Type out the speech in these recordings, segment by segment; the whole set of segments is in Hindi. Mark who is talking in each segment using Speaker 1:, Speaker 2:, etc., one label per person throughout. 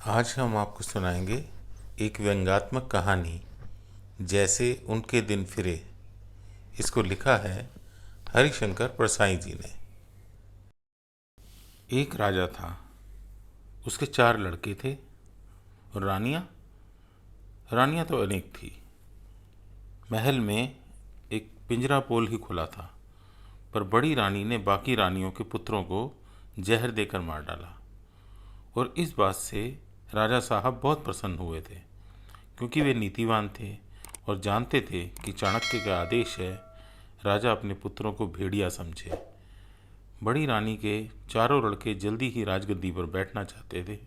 Speaker 1: आज हम आपको सुनाएंगे एक व्यंग्यात्मक कहानी जैसे उनके दिन फिरे। इसको लिखा है हरिशंकर परसाई जी ने। एक राजा था, उसके 4 लड़के थे और रानियां रानियां तो अनेक थी। महल में एक पिंजरा पोल ही खुला था, पर बड़ी रानी ने बाकी रानियों के पुत्रों को जहर देकर मार डाला। और इस बात से राजा साहब बहुत प्रसन्न हुए थे, क्योंकि वे नीतिवान थे और जानते थे कि चाणक्य का आदेश है राजा अपने पुत्रों को भेड़िया समझे। बड़ी रानी के चारों लड़के जल्दी ही राजगद्दी पर बैठना चाहते थे,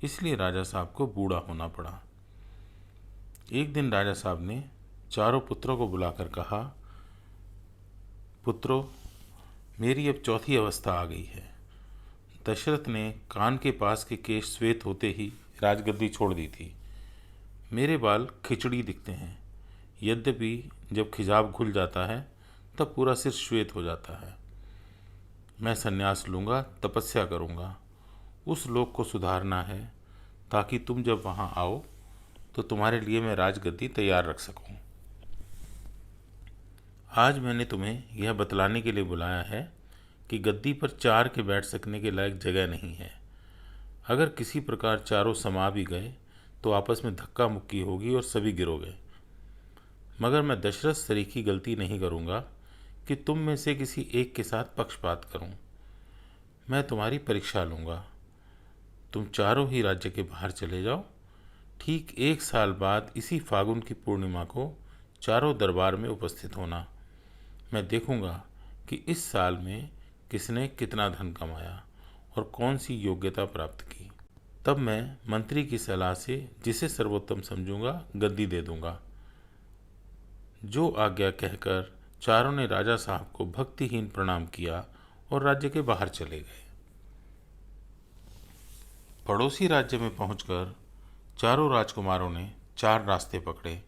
Speaker 1: इसलिए राजा साहब को बूढ़ा होना पड़ा। एक दिन राजा साहब ने चारों पुत्रों को बुलाकर कहा, पुत्रों, मेरी अब चौथी अवस्था आ गई है। दशरथ ने कान के पास के केश श्वेत होते ही राजगद्दी छोड़ दी थी। मेरे बाल खिचड़ी दिखते हैं, यद्यपि जब खिजाब खुल जाता है तब पूरा सिर श्वेत हो जाता है। मैं संन्यास लूँगा, तपस्या करूँगा। उस लोक को सुधारना है ताकि तुम जब वहाँ आओ तो तुम्हारे लिए मैं राजगद्दी तैयार रख सकूँ। आज मैंने तुम्हें यह बतलाने के लिए बुलाया है कि गद्दी पर 4 के बैठ सकने के लायक जगह नहीं है। अगर किसी प्रकार चारों समा भी गए तो आपस में धक्का मुक्की होगी और सभी गिरोगे। मगर मैं दशरथ सरीखी गलती नहीं करूँगा कि तुम में से किसी एक के साथ पक्षपात करूँ। मैं तुम्हारी परीक्षा लूँगा। तुम चारों ही राज्य के बाहर चले जाओ। ठीक 1 साल बाद इसी फागुन की पूर्णिमा को चारों दरबार में उपस्थित होना। मैं देखूँगा कि इस साल में किसने कितना धन कमाया और कौन सी योग्यता प्राप्त की। तब मैं मंत्री की सलाह से जिसे सर्वोत्तम समझूंगा गद्दी दे दूंगा। जो आज्ञा कहकर चारों ने राजा साहब को भक्तिहीन प्रणाम किया और राज्य के बाहर चले गए। पड़ोसी राज्य में पहुंचकर चारों राजकुमारों ने 4 रास्ते पकड़े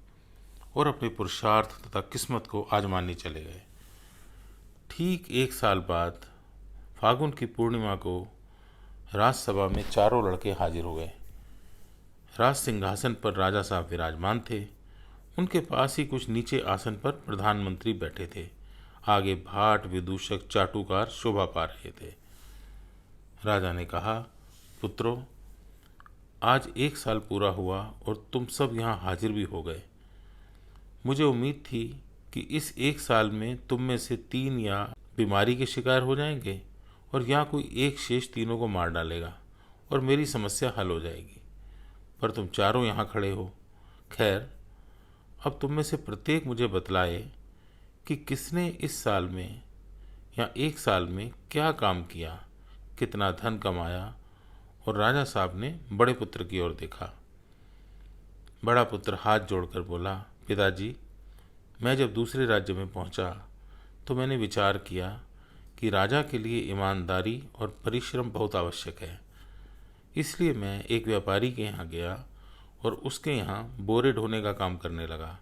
Speaker 1: और अपने पुरुषार्थ तथा किस्मत को आजमाने चले गए। ठीक 1 साल बाद फागुन की पूर्णिमा को राजसभा में चारों लड़के हाजिर हो गए। राज सिंहासन पर राजा साहब विराजमान थे। उनके पास ही कुछ नीचे आसन पर प्रधानमंत्री बैठे थे। आगे भाट, विदूषक, चाटुकार शोभा पा रहे थे। राजा ने कहा, पुत्रों, आज 1 साल पूरा हुआ और तुम सब यहाँ हाजिर भी हो गए। मुझे उम्मीद थी कि इस 1 साल में तुम में से 3 या बीमारी के शिकार हो जाएंगे और यहाँ कोई एक शेष तीनों को मार डालेगा और मेरी समस्या हल हो जाएगी। पर तुम चारों यहाँ खड़े हो। खैर, अब तुम में से प्रत्येक मुझे बतलाए कि किसने इस साल में या 1 साल में क्या काम किया, कितना धन कमाया। और राजा साहब ने बड़े पुत्र की ओर देखा। बड़ा पुत्र हाथ जोड़कर बोला, पिताजी, मैं जब दूसरे राज्य में पहुंचा तो मैंने विचार किया कि राजा के लिए ईमानदारी और परिश्रम बहुत आवश्यक है। इसलिए मैं एक व्यापारी के यहाँ गया और उसके यहाँ बोरे ढोने का काम करने लगा।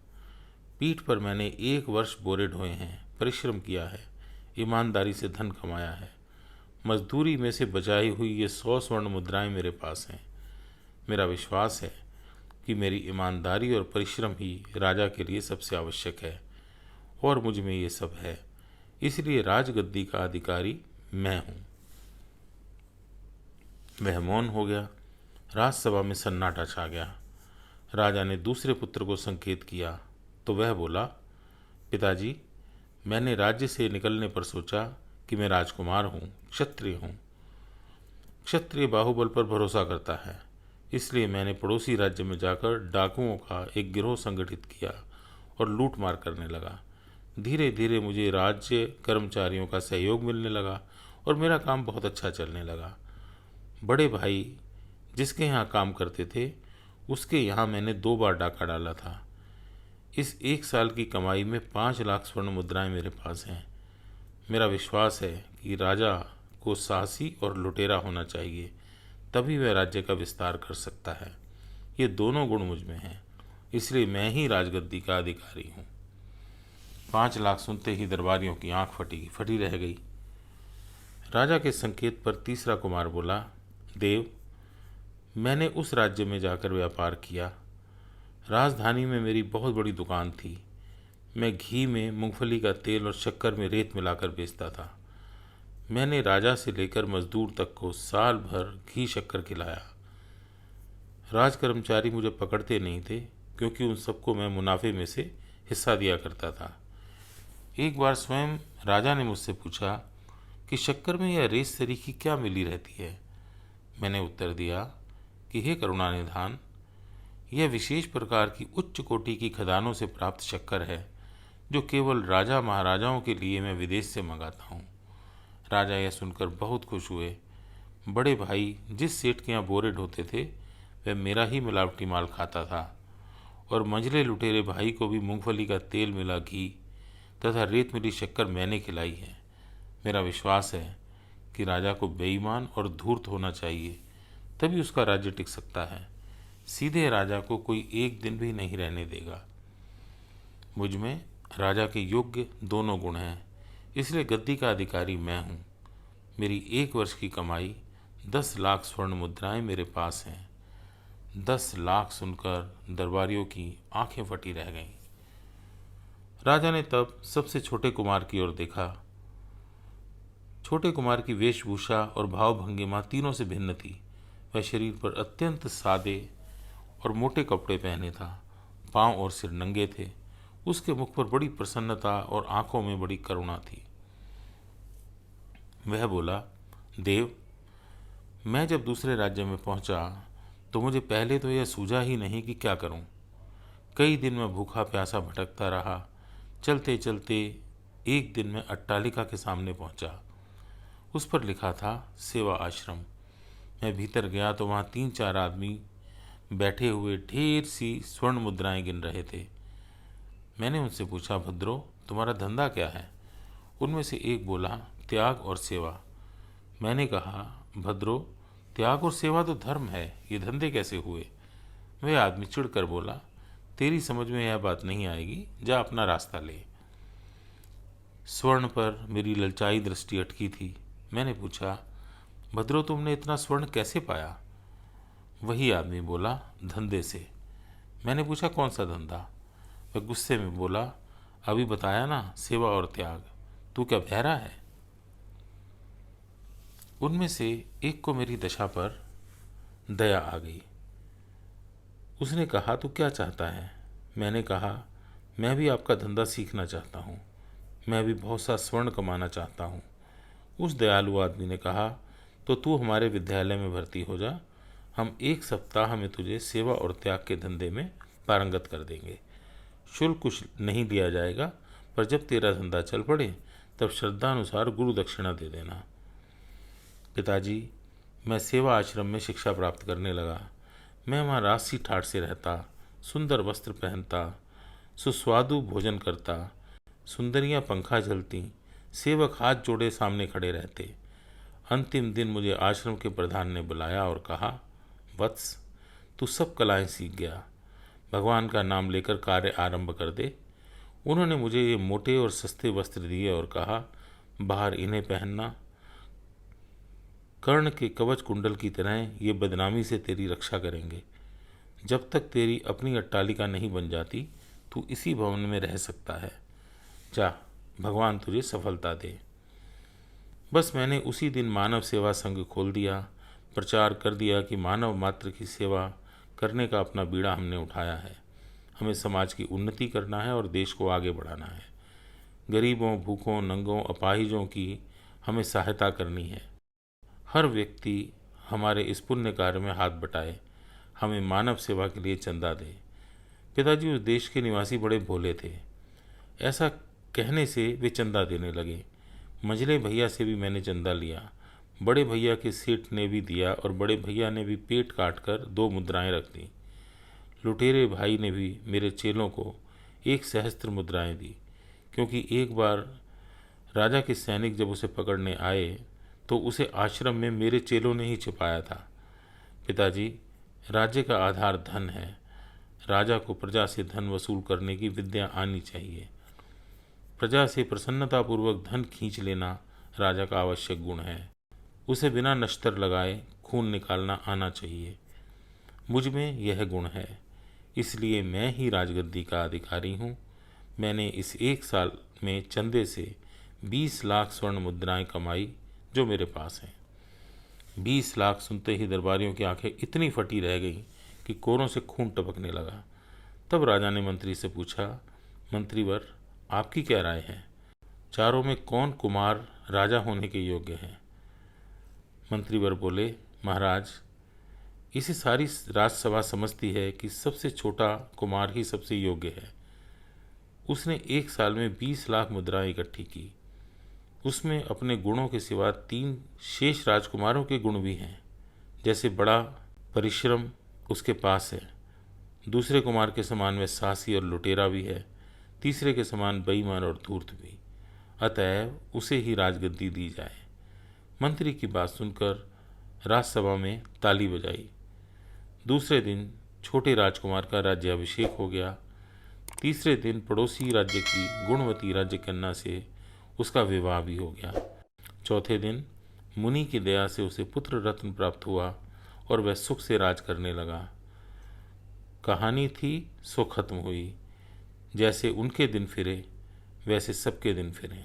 Speaker 1: पीठ पर मैंने 1 वर्ष बोरे ढोए हैं, परिश्रम किया है, ईमानदारी से धन कमाया है। मजदूरी में से बचाई हुई ये 100 स्वर्ण मुद्राएं मेरे पास हैं। मेरा विश्वास है कि मेरी ईमानदारी और परिश्रम ही राजा के लिए सबसे आवश्यक है और मुझ में ये सब है। इसलिए राजगद्दी का अधिकारी मैं हूँ। वह मौन हो गया। राजसभा में सन्नाटा छा गया। राजा ने दूसरे पुत्र को संकेत किया तो वह बोला, पिताजी, मैंने राज्य से निकलने पर सोचा कि मैं राजकुमार हूँ, क्षत्रिय हूँ। क्षत्रिय बाहुबल पर भरोसा करता है, इसलिए मैंने पड़ोसी राज्य में जाकर डाकुओं का एक गिरोह संगठित किया और लूट मार करने लगा। धीरे धीरे मुझे राज्य कर्मचारियों का सहयोग मिलने लगा और मेरा काम बहुत अच्छा चलने लगा। बड़े भाई जिसके यहाँ काम करते थे उसके यहाँ मैंने 2 बार डाका डाला था। इस 1 साल की कमाई में 5 लाख स्वर्ण मुद्राएं मेरे पास हैं। मेरा विश्वास है कि राजा को साहसी और लुटेरा होना चाहिए, तभी वह राज्य का विस्तार कर सकता है। ये दोनों गुण मुझ में हैं, इसलिए मैं ही राजगद्दी का अधिकारी हूँ। 5 लाख सुनते ही दरबारियों की आंख फटी रह गई। राजा के संकेत पर तीसरा कुमार बोला, देव, मैंने उस राज्य में जाकर व्यापार किया। राजधानी में मेरी बहुत बड़ी दुकान थी। मैं घी में मूंगफली का तेल और शक्कर में रेत मिलाकर बेचता था। मैंने राजा से लेकर मजदूर तक को साल भर घी शक्कर खिलाया। राज कर्मचारी मुझे पकड़ते नहीं थे, क्योंकि उन सबको मैं मुनाफे में से हिस्सा दिया करता था। एक बार स्वयं राजा ने मुझसे पूछा कि शक्कर में यह रेत सरीखी क्या मिली रहती है। मैंने उत्तर दिया कि हे करुणानिधान, यह विशेष प्रकार की उच्च कोटि की खदानों से प्राप्त शक्कर है, जो केवल राजा महाराजाओं के लिए मैं विदेश से मंगाता हूँ। राजा यह सुनकर बहुत खुश हुए। बड़े भाई जिस सेठ के यहाँ बोरे ढोते थे, वह मेरा ही मिलावटी माल खाता था, और मंझले लुटेरे भाई को भी मूंगफली का तेल मिला घी तथा रेत मिली शक्कर मैंने खिलाई है। मेरा विश्वास है कि राजा को बेईमान और धूर्त होना चाहिए, तभी उसका राज्य टिक सकता है। सीधे राजा को कोई एक दिन भी नहीं रहने देगा। मुझ में राजा के योग्य दोनों गुण हैं, इसलिए गद्दी का अधिकारी मैं हूँ। मेरी 1 वर्ष की कमाई 10 लाख स्वर्ण मुद्राएं मेरे पास हैं। 10 लाख सुनकर दरबारियों की आंखें फटी रह गईं। राजा ने तब सबसे छोटे कुमार की ओर देखा। छोटे कुमार की वेशभूषा और भावभंगिमा तीनों से भिन्न थी। वह शरीर पर अत्यंत सादे और मोटे कपड़े पहने था। पांव और सिर नंगे थे। उसके मुख पर बड़ी प्रसन्नता और आंखों में बड़ी करुणा थी। वह बोला, देव, मैं जब दूसरे राज्य में पहुंचा तो मुझे पहले तो यह सूझा ही नहीं कि क्या करूं। कई दिन मैं भूखा प्यासा भटकता रहा। चलते चलते एक दिन मैं अट्टालिका के सामने पहुंचा। उस पर लिखा था सेवा आश्रम। मैं भीतर गया तो वहाँ 3-4 आदमी बैठे हुए ढेर सी स्वर्ण मुद्राएं गिन रहे थे। मैंने उनसे पूछा, भद्रो, तुम्हारा धंधा क्या है? उनमें से एक बोला, त्याग और सेवा। मैंने कहा, भद्रो, त्याग और सेवा तो धर्म है, ये धंधे कैसे हुए? वह आदमी चिढ़कर बोला, तेरी समझ में यह बात नहीं आएगी, जा अपना रास्ता ले। स्वर्ण पर मेरी ललचाई दृष्टि अटकी थी। मैंने पूछा, भद्रो, तुमने इतना स्वर्ण कैसे पाया? वही आदमी बोला, धंधे से। मैंने पूछा, कौन सा धंधा? वह गुस्से में बोला, अभी बताया ना, सेवा और त्याग। तू क्या बहरा है? उनमें से एक को मेरी दशा पर दया आ गई। उसने कहा, तू क्या चाहता है? मैंने कहा, मैं भी आपका धंधा सीखना चाहता हूँ। मैं भी बहुत सा स्वर्ण कमाना चाहता हूँ। उस दयालु आदमी ने कहा, तो तू हमारे विद्यालय में भर्ती हो जा। हम 1 सप्ताह में तुझे सेवा और त्याग के धंधे में पारंगत कर देंगे। शुल्क कुछ नहीं दिया जाएगा, पर जब तेरा धंधा चल पड़े तब श्रद्धानुसार गुरु दक्षिणा दे देना। पिताजी, मैं सेवा आश्रम में शिक्षा प्राप्त करने लगा। मैं वहाँ राशि ठाट से रहता, सुंदर वस्त्र पहनता, सुस्वादु भोजन करता, सुंदरियाँ पंखा झलती, सेवक हाथ जोड़े सामने खड़े रहते। अंतिम दिन मुझे आश्रम के प्रधान ने बुलाया और कहा, वत्स, तू सब कलाएं सीख गया, भगवान का नाम लेकर कार्य आरंभ कर दे। उन्होंने मुझे ये मोटे और सस्ते वस्त्र दिए और कहा, बाहर इन्हें पहनना। कर्ण के कवच कुंडल की तरह ये बदनामी से तेरी रक्षा करेंगे। जब तक तेरी अपनी अट्टालिका नहीं बन जाती, तू इसी भवन में रह सकता है। जा, भगवान तुझे सफलता दे। बस मैंने उसी दिन मानव सेवा संघ खोल दिया। प्रचार कर दिया कि मानव मात्र की सेवा करने का अपना बीड़ा हमने उठाया है। हमें समाज की उन्नति करना है और देश को आगे बढ़ाना है। गरीबों, भूखों, नंगों, अपाहिजों की हमें सहायता करनी है। हर व्यक्ति हमारे इस पुण्य कार्य में हाथ बटाए, हमें मानव सेवा के लिए चंदा दे। पिताजी उस देश के निवासी बड़े भोले थे। ऐसा कहने से वे चंदा देने लगे। मंझले भैया से भी मैंने चंदा लिया। बड़े भैया के सेठ ने भी दिया और बड़े भैया ने भी पेट काट कर 2 मुद्राएं रख दी। लुटेरे भाई ने भी मेरे चेलों को 1 सहस्त्र मुद्राएं दी, क्योंकि एक बार राजा के सैनिक जब उसे पकड़ने आए तो उसे आश्रम में मेरे चेलों ने ही छिपाया था। पिताजी, राज्य का आधार धन है। राजा को प्रजा से धन वसूल करने की विद्या आनी चाहिए। प्रजा से प्रसन्नतापूर्वक धन खींच लेना राजा का आवश्यक गुण है। उसे बिना नश्तर लगाए खून निकालना आना चाहिए। मुझ में यह गुण है, इसलिए मैं ही राजगद्दी का अधिकारी हूँ। मैंने इस 1 साल में चंदे से 20 लाख स्वर्ण मुद्राएं कमाई जो मेरे पास हैं। 20 लाख सुनते ही दरबारियों की आंखें इतनी फटी रह गईं कि कोरों से खून टपकने लगा। तब राजा ने मंत्री से पूछा, मंत्रीवर, आपकी क्या राय है? चारों में कौन कुमार राजा होने के योग्य है? मंत्रीवर बोले, महाराज, इसे सारी राजसभा समझती है कि सबसे छोटा कुमार ही सबसे योग्य है। उसने 1 साल में 20 लाख मुद्राएं इकट्ठी की। उसमें अपने गुणों के सिवा 3 शेष राजकुमारों के गुण भी हैं। जैसे बड़ा परिश्रम उसके पास है, दूसरे कुमार के समान वह साहसी और लुटेरा भी है, तीसरे के समान बेईमान और धूर्त भी। अतएव उसे ही राजगद्दी दी जाए। मंत्री की बात सुनकर राजसभा में ताली बजाई। दूसरे दिन छोटे राजकुमार का राज्याभिषेक हो गया। तीसरे दिन पड़ोसी राज्य की गुणवती राज्य कन्या से उसका विवाह भी हो गया। चौथे दिन मुनि की दया से उसे पुत्र रत्न प्राप्त हुआ और वह सुख से राज करने लगा। कहानी थी सो खत्म हुई। जैसे उनके दिन फिरे वैसे सबके दिन फिरे।